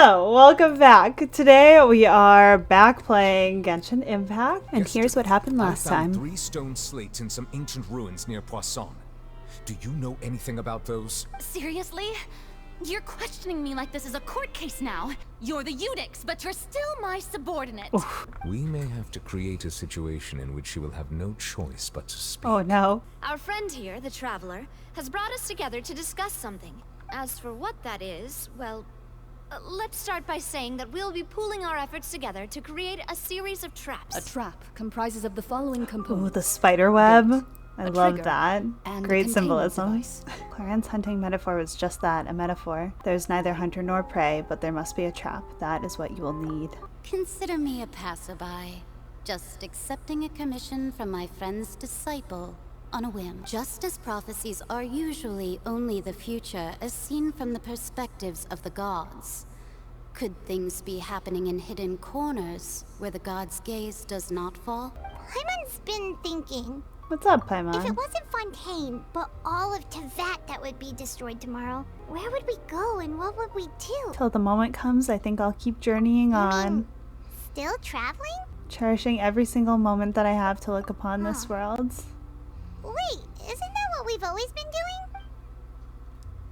Hello, welcome back. Today we are back playing Genshin Impact, and here's what happened last time. 3 stone slates in some ancient ruins near Poisson. Do you know anything about those? Seriously? You're questioning me like this is a court case now. You're the Eudix, but you're still my subordinate. Oof. We may have to create a situation in which she will have no choice but to speak. Oh no. Our friend here, the Traveler, has brought us together to discuss something. As for what that is, well, let's start by saying that we'll be pooling our efforts together to create a series of traps. A trap comprises of the following components. Ooh, the spider web. I a love trigger, that. and a Great containment symbolism. device. Clarence's hunting metaphor was just that, a metaphor. There's neither hunter nor prey, but there must be a trap. That is what you will need. Consider me a passerby, just accepting a commission from my friend's disciple on a whim. Just as prophecies are usually only the future as seen from the perspectives of the gods, could things be happening in hidden corners where the gods' gaze does not fall? Paimon's been thinking. What's up, If Paimon? it wasn't Fontaine, but all of Tevat that would be destroyed tomorrow, where would we go and what would we do? Till the moment comes, I think I'll keep journeying on, Still traveling? cherishing every single moment that I have to look upon this world. Wait, isn't that what we've always been doing?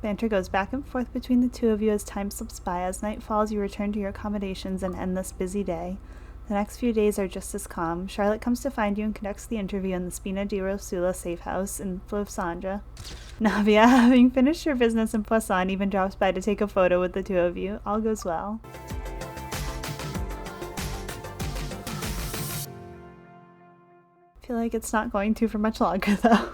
Banter goes back and forth between the two of you as time slips by. As night falls, you return to your accommodations and end this busy day. The next few days are just as calm. Charlotte comes to find you and conducts the interview in the Spina di Rosula safe house in Flosandra. Navia, having finished her business in Poisson, even drops by to take a photo with the two of you. All goes well. I feel like it's not going to for much longer, though.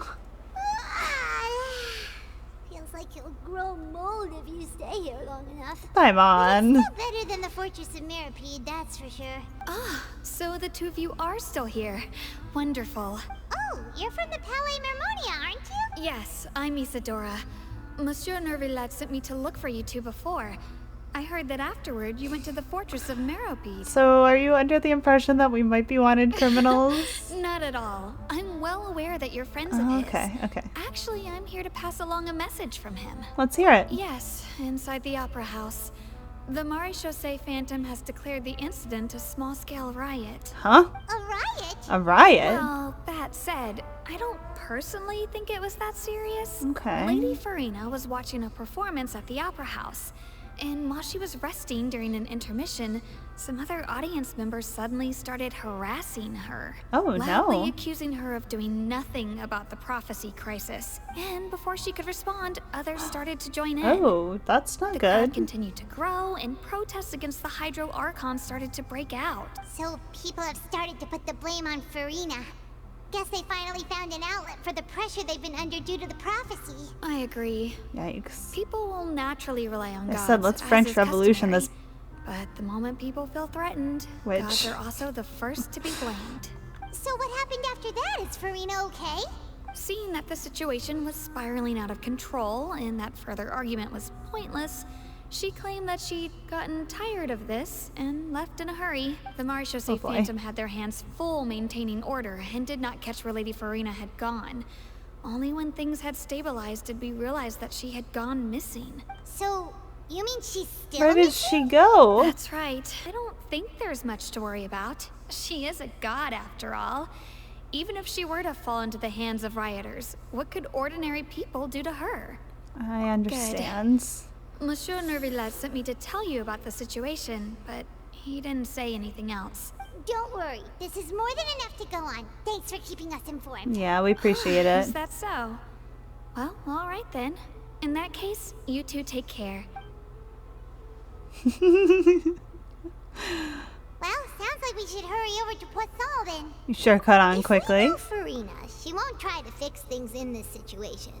Feels like you'll grow mold if you stay here long enough. Paimon. It's still better than the Fortress of Mirapede, that's for sure. Ah, so the two of you are still here. Wonderful. Oh, you're from the Palais Mermonia, aren't you? Yes, I'm Isadora. Monsieur Nervillet sent me to look for you two before. I heard that afterward you went to the Fortress of Meropide. So, are you under the impression that we might be wanted criminals? Not at all. I'm well aware that you're friends of Oh, his. okay. Actually, I'm here to pass along a message from him. Let's hear it. Yes, inside the Opera House. The Maréchaussée Phantom has declared the incident a small-scale riot. Huh? A riot? A riot? Well, that said, I don't personally think it was that serious. Okay. Lady Furina was watching a performance at the Opera House, and while she was resting during an intermission, some other audience members suddenly started harassing her. Oh, loudly no. accusing her of doing nothing about the prophecy crisis. And before she could respond, others started to join in. Oh, that's not The crowd good. continued to grow, and protests against the Hydro Archon started to break out. So people have started to put the blame on Furina. Guess they finally found an outlet for the pressure they've been under due to the prophecy. I agree. Yikes. People will naturally rely on They gods, said, let's as French is Revolution customary. this. But the moment people feel threatened, Which- gods are also the first to be blamed. So what happened after that? Is Furina okay? Seeing that the situation was spiraling out of control and that further argument was pointless, she claimed that she'd gotten tired of this and left in a hurry. The Maréchaussée Oh boy. Phantom had their hands full maintaining order and did not catch where Lady Furina had gone. Only when things had stabilized did we realize that she had gone missing. So, you mean she's still Where did missing? she go? That's right. I don't think there's much to worry about. She is a god after all. Even if she were to fall into the hands of rioters, what could ordinary people do to her? I understand. Monsieur Nervillet sent me to tell you about the situation, but he didn't say anything else. Don't worry, this is more than enough to go on. Thanks for keeping us informed. Yeah, we appreciate Is it. that so? Well, all right then. In that case, you two take care. Well, sounds like we should hurry over to Poisson then. You sure cut on If quickly. we know Furina, she won't try to fix things in this situation.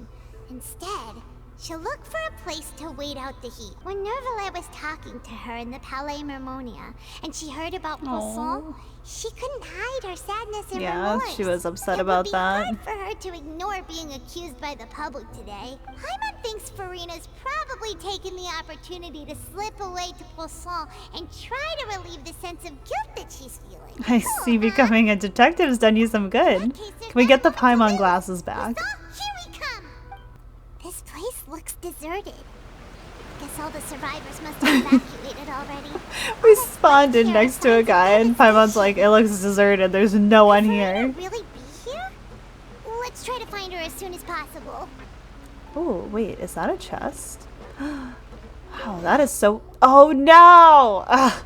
Instead, she'll look for a place to wait out the heat. When Nervillet was talking to her in the Palais Mermonia, and she heard about Poisson, she couldn't hide her sadness and Yeah, remorse. she was upset It about would be that. hard for her to ignore being accused by the public today. Paimon thinks Furina's probably taken the opportunity to slip away to Poisson and try to relieve the sense of guilt that she's feeling. I see becoming a detective's done you some good. Can we get the Paimon glasses back? Here we come! This place looks deserted. Guess all the survivors must have evacuated already. already. We spawned in next to a guy and Paimon's like, it looks deserted, there's no one here. Could Furina really be here? Let's try to find her as soon as possible. Oh, wait, is that a chest? Wow, that is so... Oh, no! Ugh.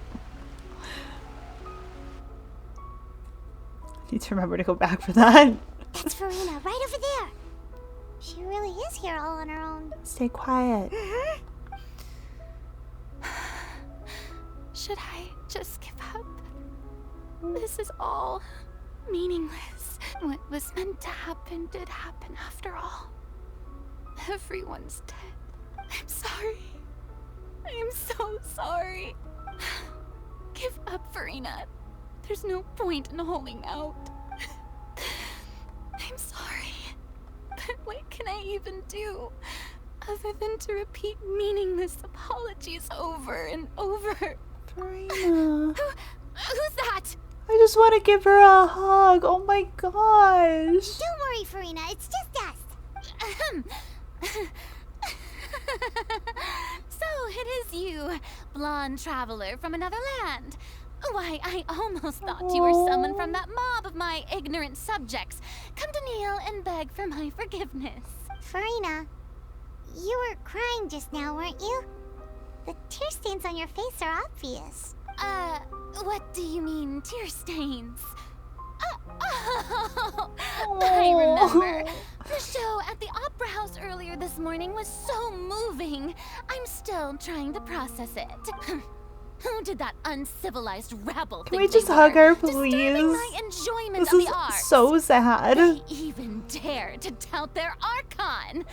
Need to remember to go back for that. That's Furina, right over there. She really is here all on her own. Stay quiet. Should I just give up? This is all meaningless. What was meant to happen did happen after all. Everyone's dead. I'm sorry. I am so sorry. Give up, Furina. There's no point in holding out. I'm sorry. But what can I even do other than to repeat meaningless apologies over and over? Furina. Who's that? I just want to give her a hug. Oh my gosh. Don't worry, Furina, it's just us. So it is you, blonde traveler from another land. Why, I almost thought you were summoned from that mob of my ignorant subjects. Come to kneel and beg for my forgiveness. Furina, you were crying just now, weren't you? The tear stains on your face are obvious. What do you mean, tear stains? I remember. The show at the Opera House earlier this morning was so moving. I'm still trying to process it. Who did that uncivilized rabble Can think we just they hug were? her, please? Disturbing my enjoyment This of is the arts. so sad. They even dare to tout their Archon.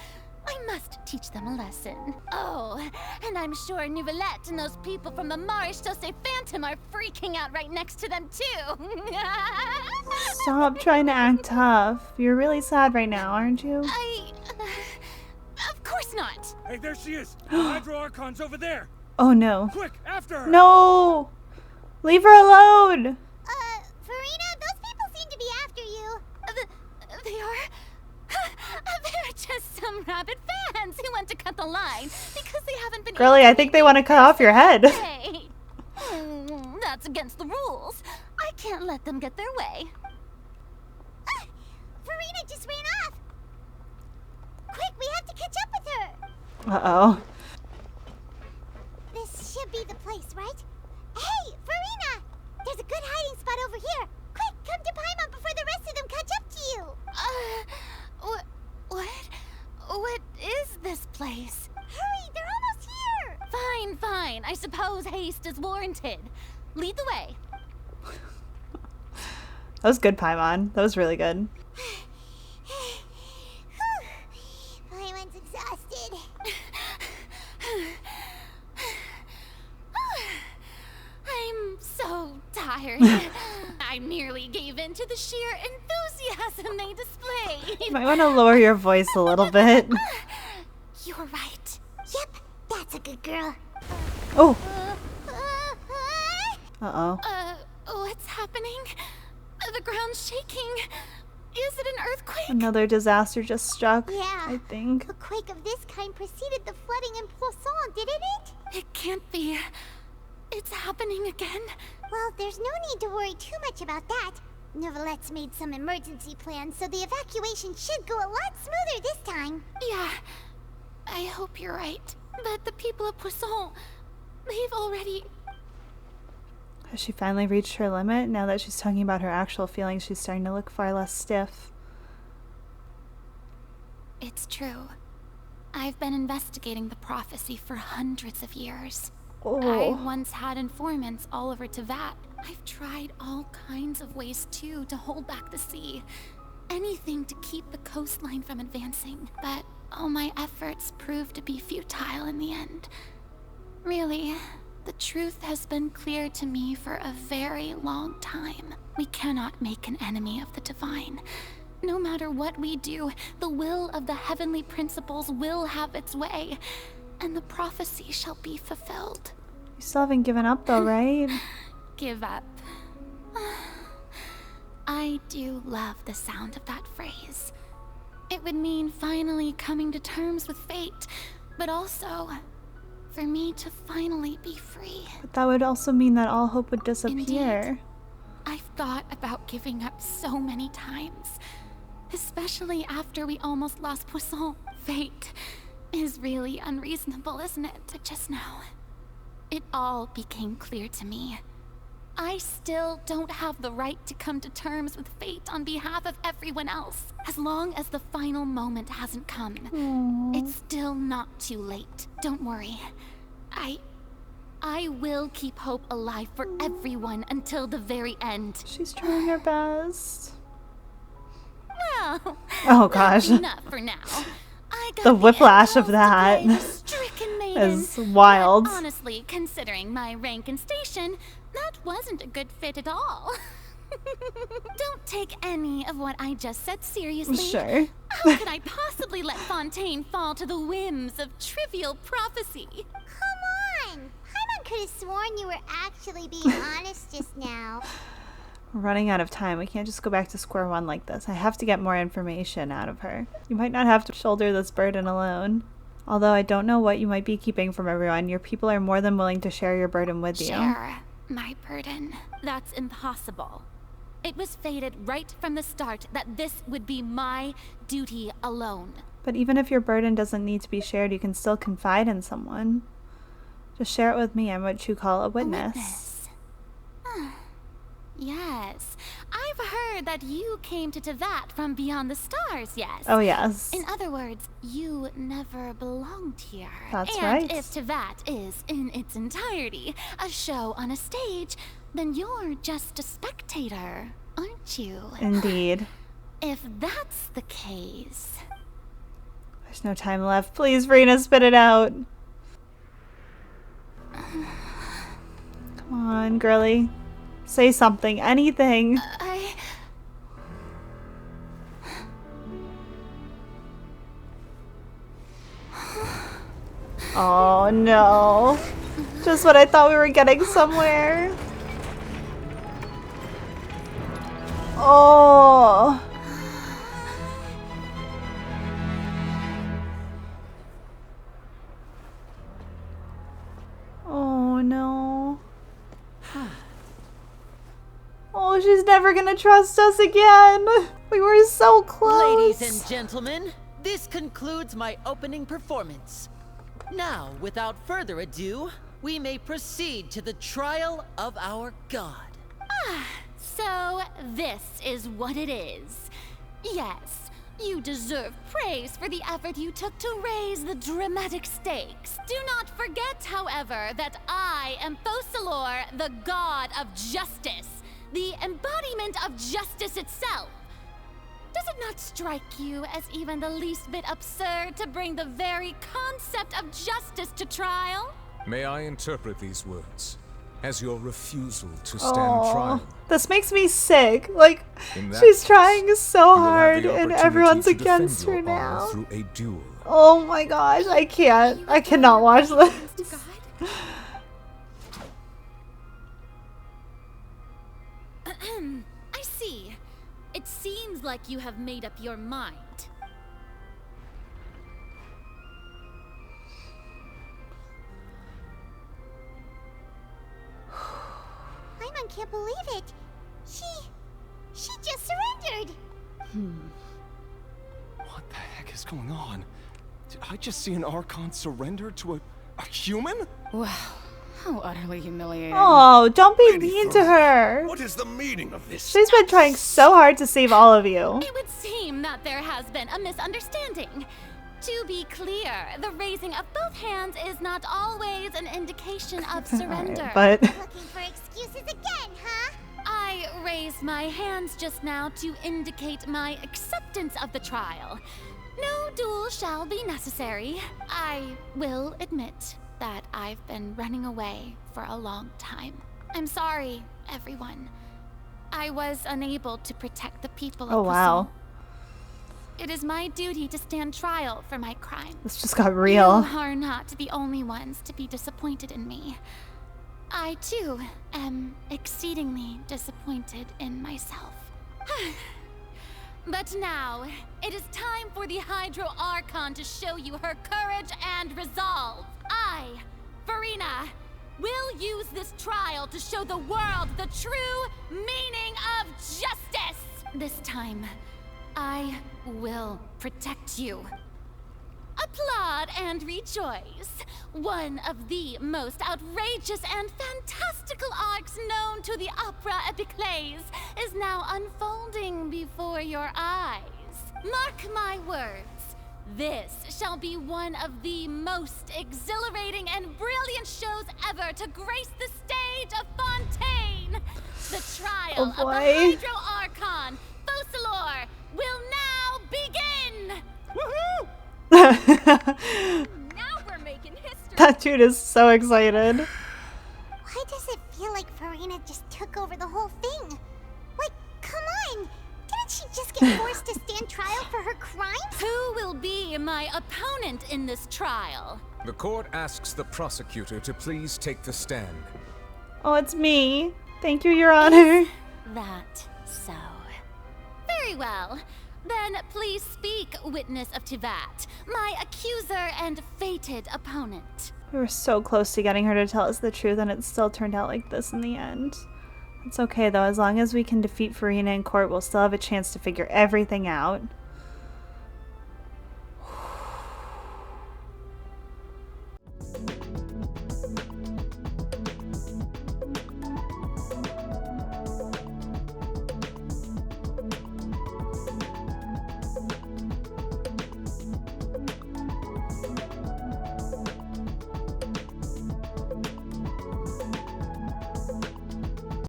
I must teach them a lesson. Oh, and I'm sure Nouvellette and those people from the Marsh Chaussee Phantom are freaking out right next to them too. Stop trying to act tough. You're really sad right now, aren't you? Of course not. Hey, there she is! The Hydro Archon's over there! Oh no. Quick, after her! No! Leave her alone! Furina, those people seem to be after you. They are? They're just some rabid fans who want to cut the line because they haven't been. Girlie, I think they want to cut off your head. Hey, that's against the rules. I can't let them get their way. Furina just ran off. Quick, we have to catch up with her. Uh-oh. This should be the place, right? Hey, Furina! There's a good hiding spot over here. Quick, come to Paimon before the rest of them catch up to you. What is this place? Hurry, they're almost here. Fine. I suppose haste is warranted. Lead the way. That was good, Paimon. That was really good. Paimon's exhausted. I'm so tired. I nearly gave in to the sheer enthusiasm they displayed. You might want to lower your voice a little bit. You're right. Yep, that's a good girl. Oh. Uh-oh. What's happening? The ground's shaking. Is it an earthquake? Another disaster just struck, Yeah. I think. A quake of this kind preceded the flooding in Poisson, didn't it? It can't be. It's happening again. Well, there's no need to worry too much about that. Nouvellette's made some emergency plans, so the evacuation should go a lot smoother this time. Yeah, I hope you're right. But the people of Poisson, they've already... Has she finally reached her limit? Now that she's talking about her actual feelings, she's starting to look far less stiff. It's true. I've been investigating the prophecy for hundreds of years. I Oh. once had informants all over Tevat. I've tried all kinds of ways, too, to hold back the sea. Anything to keep the coastline from advancing. But all my efforts proved to be futile in the end. Really, the truth has been clear to me for a very long time. We cannot make an enemy of the divine. No matter what we do, the will of the heavenly principles will have its way, and the prophecy shall be fulfilled. You still haven't given up though, right? Give up. I do love the sound of that phrase. It would mean finally coming to terms with fate, but also for me to finally be free. But that would also mean that all hope would disappear. Indeed. I've thought about giving up so many times, especially after we almost lost Poisson. Fate is really unreasonable, isn't it? Just now, it all became clear to me. I still don't have the right to come to terms with fate on behalf of everyone else. As long as the final moment hasn't come, it's still not too late. Don't worry. I will keep hope alive for everyone until the very end. She's trying her best. Well, Oh gosh. that's enough for now. I got The whiplash of impulse to that play the stricken maiden, is wild. but honestly, considering my rank and station, that wasn't a good fit at all. Don't take any of what I just said seriously. Sure. How could I possibly let Fontaine fall to the whims of trivial prophecy? Come on! Paimon could have sworn you were actually being honest just now. We're running out of time. We can't just go back to square one like this. I have to get more information out of her. You might not have to shoulder this burden alone. Although I don't know what you might be keeping from everyone, your people are more than willing to share your burden with you. Share my burden? That's impossible. It was fated right from the start that this would be my duty alone. But even if your burden doesn't need to be shared, you can still confide in someone. Just share it with me. I'm what you call a witness. Yes. I've heard that you came to Tevat from beyond the stars, yes? Oh, yes. In other words, you never belonged here. That's and right. if Tevat is, in its entirety, a show on a stage, then you're just a spectator, aren't you? Indeed. If that's the case... There's no time left. Please, Furina, spit it out. Come on, girly. Say something. Anything. Oh, no. Just when I thought we were getting somewhere. Oh. Oh, no. Oh, she's never gonna trust us again. We were so close. Ladies and gentlemen, this concludes my opening performance. Now, without further ado, we may proceed to the trial of our god. So, this is what it is. Yes, you deserve praise for the effort you took to raise the dramatic stakes. Do not forget, however, that I am Focalor, the god of justice, the embodiment of justice itself. Does it not strike you as even the least bit absurd to bring the very concept of justice to trial? May I interpret these words as your refusal to stand trial? This makes me sick. Like, In that she's case, trying so you will have hard the and opportunity everyone's to defend against her your honor now. through a duel. Oh my gosh, I can't. I cannot watch this. I see. It seems like you have made up your mind. Paimon can't believe it. She just surrendered. What the heck is going on? Did I just see an Archon surrender to a human? Wow, how utterly humiliating. Oh, don't be Lady mean to Furina, her. What is the meaning of this? She's been trying so hard to save all of you. It would seem that there has been a misunderstanding. To be clear, the raising of both hands is not always an indication of surrender. But Looking for excuses again, huh? I raised my hands just now to indicate my acceptance of the trial. No duel shall be necessary. I will admit that I've been running away for a long time. I'm sorry, everyone. I was unable to protect the people of oh wow, Poisson. It is my duty to stand trial for my crime. this just got real. You are not the only ones to be disappointed in me. I, too, am exceedingly disappointed in myself. But now, it is time for the Hydro Archon to show you her courage and resolve. I, Furina, We'll use this trial to show the world the true meaning of justice! This time, I will protect you. Applaud and rejoice. One of the most outrageous and fantastical arcs known to the opera epiclese is now unfolding before your eyes. Mark my words. This shall be one of the most exhilarating and brilliant shows ever to grace the stage of Fontaine. The trial of the Hydro Archon, Focalor, will now begin! Woohoo! Now we're making history. That dude is so excited. Why does it feel like Furina just took over the whole thing? Like, come on! Didn't she just get forced to stand trial for her crimes? Who will be my opponent in this trial? The court asks the prosecutor to please take the stand. Oh, it's me. Thank you, Your Honor. That so? Very well. Then please speak, witness of Tivat, my accuser and fated opponent. We were so close to getting her to tell us the truth, and it still turned out like this in the end. It's okay, though. As long as we can defeat Furina in court, we'll still have a chance to figure everything out.